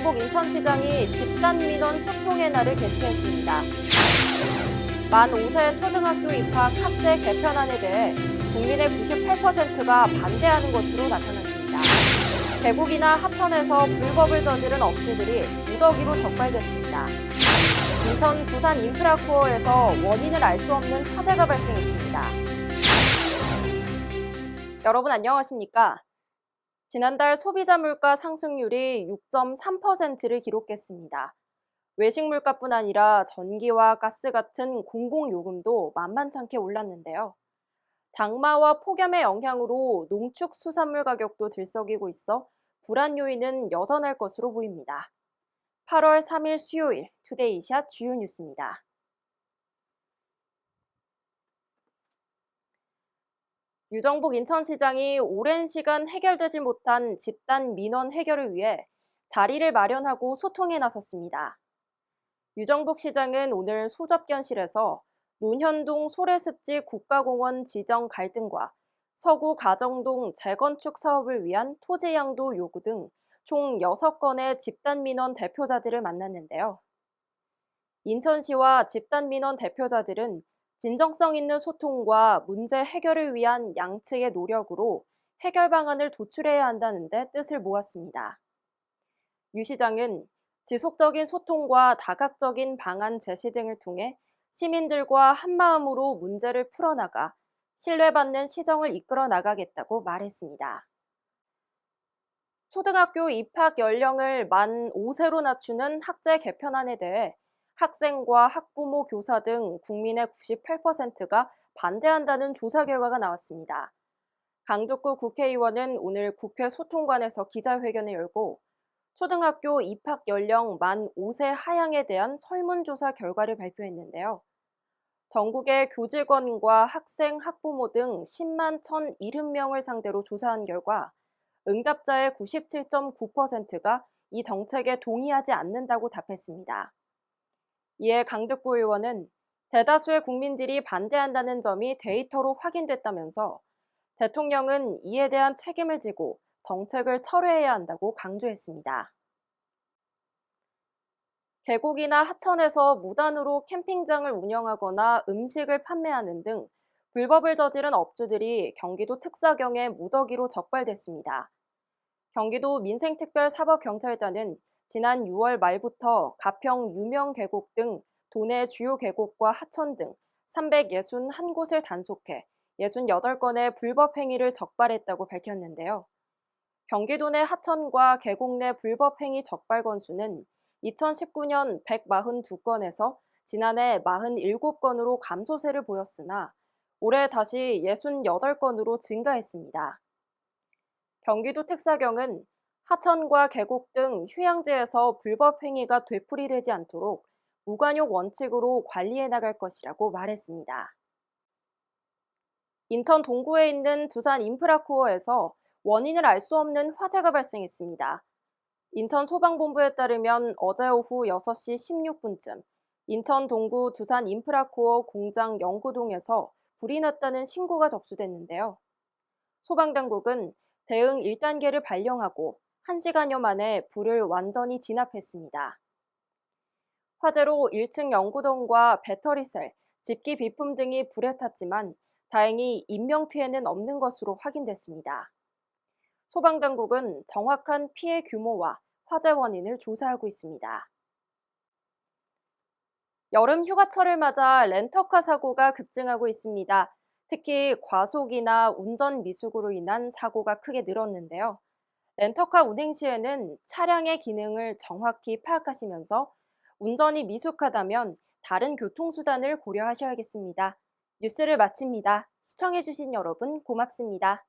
유정복 인천시장이 집단민원 소통의 날을 개최했습니다. 만 5세 초등학교 입학 학제 개편안에 대해 국민의 98%가 반대하는 것으로 나타났습니다. 계곡이나 하천에서 불법을 저지른 업주들이 무더기로 적발됐습니다. 인천 두산 인프라코어에서 원인을 알 수 없는 화재가 발생했습니다. 여러분 안녕하십니까? 지난달 소비자 물가 상승률이 6.3%를 기록했습니다. 외식 물가뿐 아니라 전기와 가스 같은 공공요금도 만만찮게 올랐는데요. 장마와 폭염의 영향으로 농축수산물 가격도 들썩이고 있어 불안 요인은 여전할 것으로 보입니다. 8월 3일 수요일 투데이샷 주요 뉴스입니다. 유정복 인천시장이 오랜 시간 해결되지 못한 집단 민원 해결을 위해 자리를 마련하고 소통에 나섰습니다. 유정복 시장은 오늘 소접견실에서 논현동 소래습지 국가공원 지정 갈등과 서구 가정동 재건축 사업을 위한 토지 양도 요구 등 총 6건의 집단 민원 대표자들을 만났는데요. 인천시와 집단 민원 대표자들은 진정성 있는 소통과 문제 해결을 위한 양측의 노력으로 해결 방안을 도출해야 한다는 데 뜻을 모았습니다. 유 시장은 지속적인 소통과 다각적인 방안 제시 등을 통해 시민들과 한마음으로 문제를 풀어나가 신뢰받는 시정을 이끌어 나가겠다고 말했습니다. 초등학교 입학 연령을 만 5세로 낮추는 학제 개편안에 대해 학생과 학부모, 교사 등 국민의 98%가 반대한다는 조사 결과가 나왔습니다. 강득구 국회의원은 오늘 국회 소통관에서 기자회견을 열고 초등학교 입학 연령 만 5세 하향에 대한 설문조사 결과를 발표했는데요. 전국의 교직원과 학생, 학부모 등 10만 1,070명을 상대로 조사한 결과 응답자의 97.9%가 이 정책에 동의하지 않는다고 답했습니다. 이에 강득구 의원은 대다수의 국민들이 반대한다는 점이 데이터로 확인됐다면서 대통령은 이에 대한 책임을 지고 정책을 철회해야 한다고 강조했습니다. 계곡이나 하천에서 무단으로 캠핑장을 운영하거나 음식을 판매하는 등 불법을 저지른 업주들이 경기도 특사경에 무더기로 적발됐습니다. 경기도 민생특별사법경찰단은 지난 6월 말부터 가평 유명 계곡 등 도내 주요 계곡과 하천 등 361곳을 단속해 68건의 불법 행위를 적발했다고 밝혔는데요. 경기도 내 하천과 계곡 내 불법 행위 적발 건수는 2019년 142건에서 지난해 47건으로 감소세를 보였으나 올해 다시 68건으로 증가했습니다. 경기도 특사경은 하천과 계곡 등 휴양지에서 불법 행위가 되풀이되지 않도록 무관용 원칙으로 관리해 나갈 것이라고 말했습니다. 인천 동구에 있는 두산 인프라코어에서 원인을 알 수 없는 화재가 발생했습니다. 인천 소방본부에 따르면 어제 오후 6시 16분쯤 인천 동구 두산 인프라코어 공장 영구동에서 불이 났다는 신고가 접수됐는데요. 소방당국은 대응 1단계를 발령하고 1시간여 만에 불을 완전히 진압했습니다. 화재로 1층 영구동과 배터리셀, 집기 비품 등이 불에 탔지만 다행히 인명피해는 없는 것으로 확인됐습니다. 소방당국은 정확한 피해 규모와 화재 원인을 조사하고 있습니다. 여름 휴가철을 맞아 렌터카 사고가 급증하고 있습니다. 특히 과속이나 운전 미숙으로 인한 사고가 크게 늘었는데요. 렌터카 운행 시에는 차량의 기능을 정확히 파악하시면서 운전이 미숙하다면 다른 교통수단을 고려하셔야겠습니다. 뉴스를 마칩니다. 시청해주신 여러분 고맙습니다.